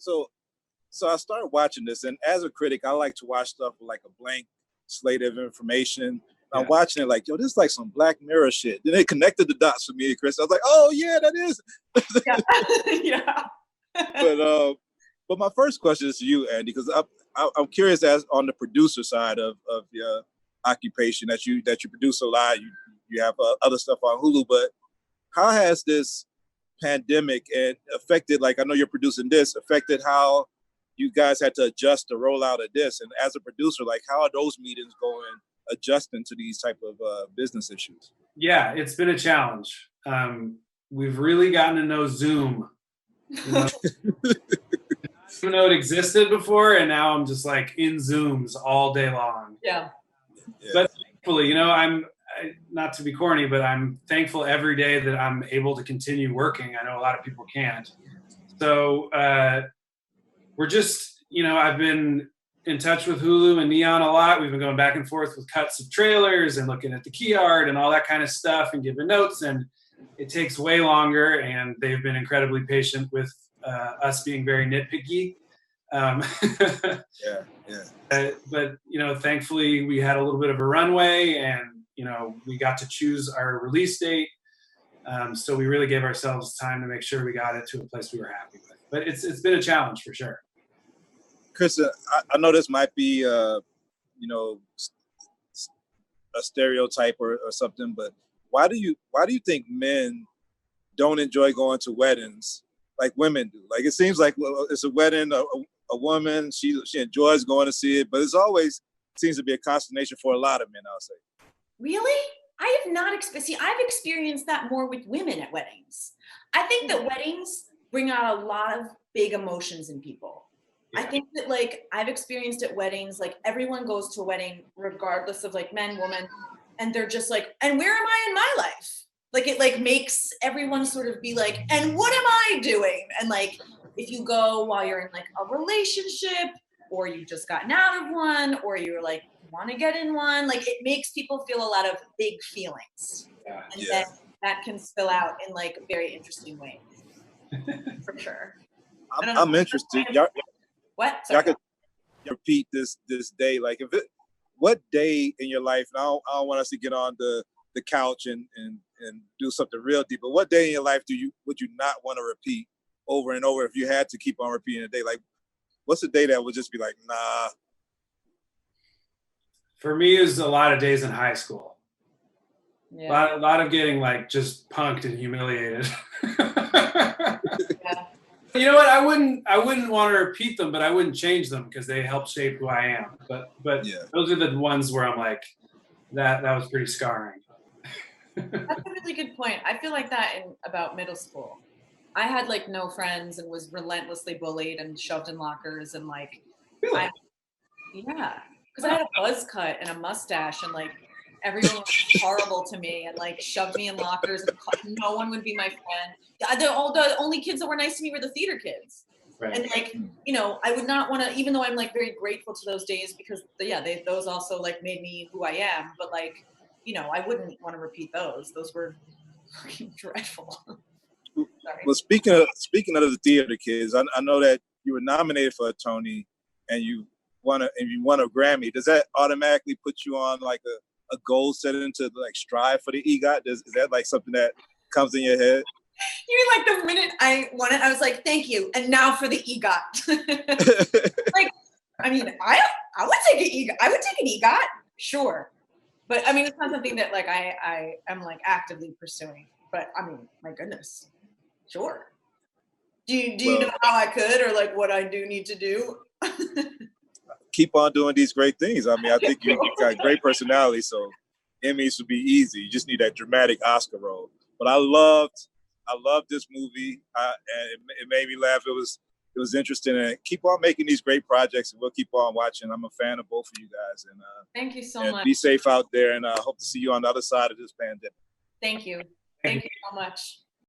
So I started watching this, and as a critic, I like to watch stuff with like a blank slate of information. I'm watching it like, yo, this is like some Black Mirror shit. Then it connected the dots for me and Chris. I was like, oh yeah, that is. Yeah. But my first question is to you, Andy, because I'm curious as on the producer side of your occupation that you produce a lot. You have other stuff on Hulu, but how has this pandemic and affected, like I know you're producing this, affected how you guys had to adjust the rollout of this? And as a producer, like how are those meetings going, adjusting to these type of business issues? Yeah, it's been a challenge. We've really gotten to know Zoom. You know? Even though it existed before, and now I'm just like in Zooms all day long. Yeah. But thankfully, you know, I'm not to be corny, but I'm thankful every day that I'm able to continue working. I know a lot of people can't. So we're just, you know, I've been in touch with Hulu and Neon a lot. We've been going back and forth with cuts of trailers and looking at the key art and all that kind of stuff and giving notes. And it takes way longer, and they've been incredibly patient with us being very nitpicky. But, you know, thankfully we had a little bit of a runway, and, you know, we got to choose our release date. So we really gave ourselves time to make sure we got it to a place we were happy with. But it's been a challenge for sure. Chris, I know this might be, you know, a stereotype or something, but why do you think men don't enjoy going to weddings like women do? Like it seems like it's a wedding, a woman, she enjoys going to see it, but it's always seems to be a consternation for a lot of men, I'll say. Really? I have not I've experienced that more with women at weddings. I think that weddings bring out a lot of big emotions in people. I think that like I've experienced at weddings, like everyone goes to a wedding regardless of like men, women, and they're just like, and where am I in my life? Like it like makes everyone sort of be like, and what am I doing? And like if you go while you're in like a relationship, or you just gotten out of one, or you're like want to get in one, like it makes people feel a lot of big feelings. And then that can spill out in like very interesting ways. For sure. I'm interested. What? Y'all could repeat this day. Like what day in your life, and I don't want us to get on the couch and do something real deep, but what day in your life would you not want to repeat over and over if you had to keep on repeating a day? Like what's a day that would just be like, nah? For me, it was a lot of days in high school. Yeah. A lot of getting like just punked and humiliated. Yeah. You know what? I wouldn't want to repeat them, but I wouldn't change them because they help shape who I am. But those are the ones where I'm like, that was pretty scarring. That's a really good point. I feel like that in about middle school. I had like no friends and was relentlessly bullied and shoved in lockers and like, really? because I had a buzz cut and a mustache and like everyone was horrible to me and like shoved me in lockers and no one would be my friend. The only kids that were nice to me were the theater kids. Right. And like, you know, I would not want to, even though I'm like very grateful to those days because those also like made me who I am. But like, you know, I wouldn't want to repeat those. Those were fucking dreadful. Sorry. Well, speaking of the theater kids, I know that you were nominated for a Tony and you won a Grammy. Does that automatically put you on like a goal setting to like strive for the EGOT? Is that like something that comes in your head? You mean like the minute I won it, I was like, thank you. And now for the EGOT. Like, I mean, I would take an EGOT. I would take an EGOT, sure. But I mean, it's not something that like I am like actively pursuing. But I mean, my goodness, sure. Do you know how I could or like what I do need to do? Keep on doing these great things. I mean, I think you got great personality, so Emmys would be easy. You just need that dramatic Oscar role. But I loved this movie, and it made me laugh. It was interesting, and keep on making these great projects, and we'll keep on watching. I'm a fan of both of you guys, and thank you so much. Be safe out there, and I hope to see you on the other side of this pandemic. Thank you. Thank you so much.